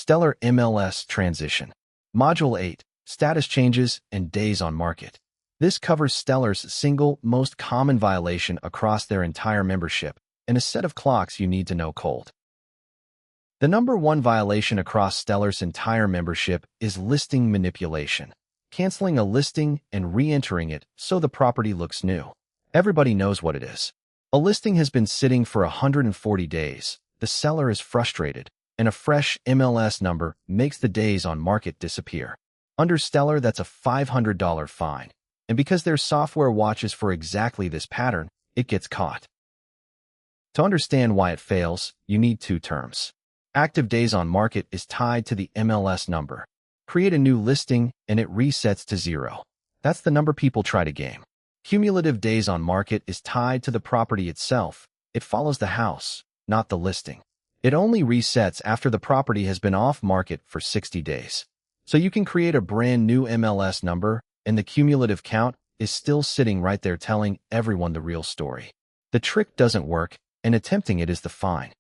Stellar MLS Transition. Module 8, Status Changes and Days on Market. This covers Stellar's single most common violation across their entire membership and a set of clocks you need to know cold. The number one violation across Stellar's entire membership is listing manipulation. Canceling a listing and re-entering it so the property looks new. Everybody knows what it is. A listing has been sitting for 140 days. The seller is frustrated, and a fresh MLS number makes the days on market disappear. Under Stellar, that's a $500 fine. And because their software watches for exactly this pattern, it gets caught. To understand why it fails, you need two terms. Active days on market is tied to the MLS number. Create a new listing, and it resets to 0. That's the number people try to game. Cumulative days on market is tied to the property itself. It follows the house, not the listing. It only resets after the property has been off market for 60 days. So you can create a brand new MLS number, and the cumulative count is still sitting right there telling everyone the real story. The trick doesn't work, and attempting it is the fine.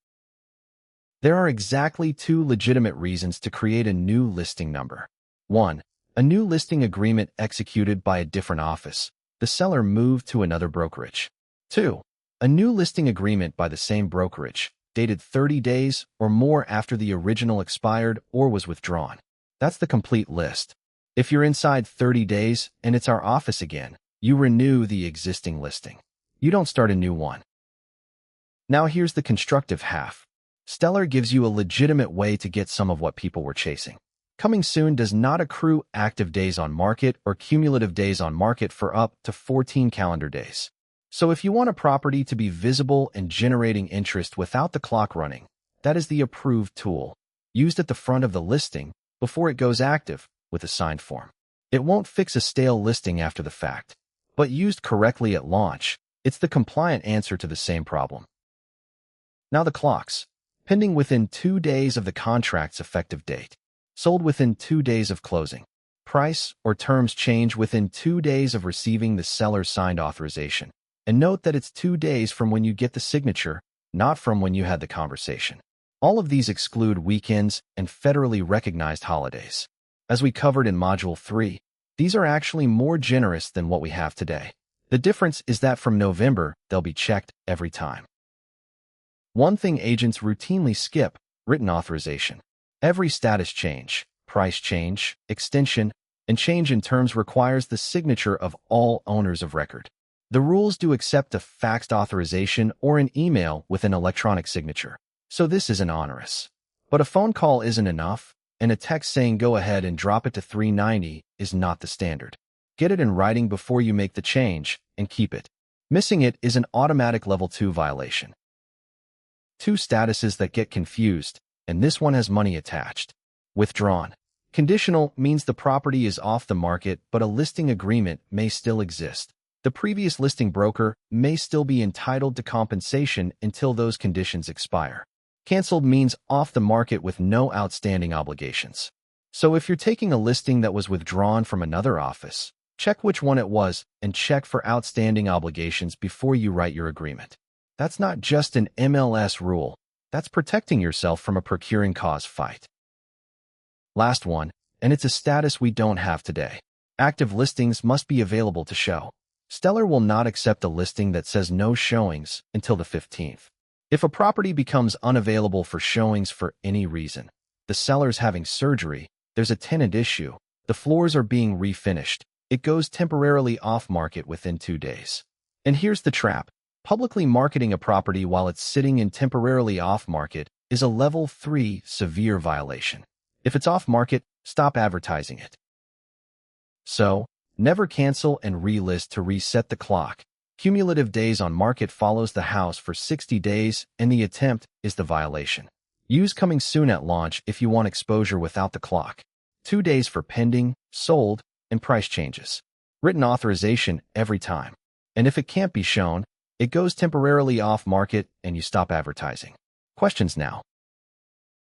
There are exactly two legitimate reasons to create a new listing number. 1. A new listing agreement executed by a different office. The seller moved to another brokerage. 2. A new listing agreement by the same brokerage, dated 30 days or more after the original expired or was withdrawn. That's the complete list. If you're inside 30 days and it's our office again, you renew the existing listing. You don't start a new one. Now here's the constructive half. Stellar gives you a legitimate way to get some of what people were chasing. Coming soon does not accrue active days on market or cumulative days on market for up to 14 calendar days. So if you want a property to be visible and generating interest without the clock running, that is the approved tool, used at the front of the listing before it goes active with a signed form. It won't fix a stale listing after the fact, but used correctly at launch, it's the compliant answer to the same problem. Now the clocks. Pending within 2 days of the contract's effective date. Sold within 2 days of closing. Price or terms change within 2 days of receiving the seller's signed authorization. And note that it's 2 days from when you get the signature, not from when you had the conversation. All of these exclude weekends and federally recognized holidays. As we covered in Module 3, these are actually more generous than what we have today. The difference is that from November, they'll be checked every time. One thing agents routinely skip: written authorization. Every status change, price change, extension, and change in terms requires the signature of all owners of record. The rules do accept a faxed authorization or an email with an electronic signature, so this isn't onerous. But a phone call isn't enough, and a text saying go ahead and drop it to $390 is not the standard. Get it in writing before you make the change, and keep it. Missing it is an automatic Level 2 violation. Two statuses that get confused, and this one has money attached. Withdrawn-Conditional means the property is off the market, but a listing agreement may still exist. The previous listing broker may still be entitled to compensation until those conditions expire. Canceled means off the market with no outstanding obligations. So if you're taking a listing that was withdrawn from another office, check which one it was and check for outstanding obligations before you write your agreement. That's not just an MLS rule. That's protecting yourself from a procuring cause fight. Last one, and it's a status we don't have today. Active listings must be available to show. Stellar will not accept a listing that says no showings until the 15th. If a property becomes unavailable for showings for any reason, the seller's having surgery, there's a tenant issue, the floors are being refinished, it goes temporarily off market within 2 days. And here's the trap. Publicly marketing a property while it's sitting in temporarily off-market is a Level 3 severe violation. If it's off-market, stop advertising it. So, never cancel and relist to reset the clock. Cumulative days on market follows the house for 60 days, and the attempt is the violation. Use coming soon at launch if you want exposure without the clock. 2 days for pending, sold, and price changes. Written authorization every time. And if it can't be shown, it goes temporarily off market and you stop advertising. Questions now.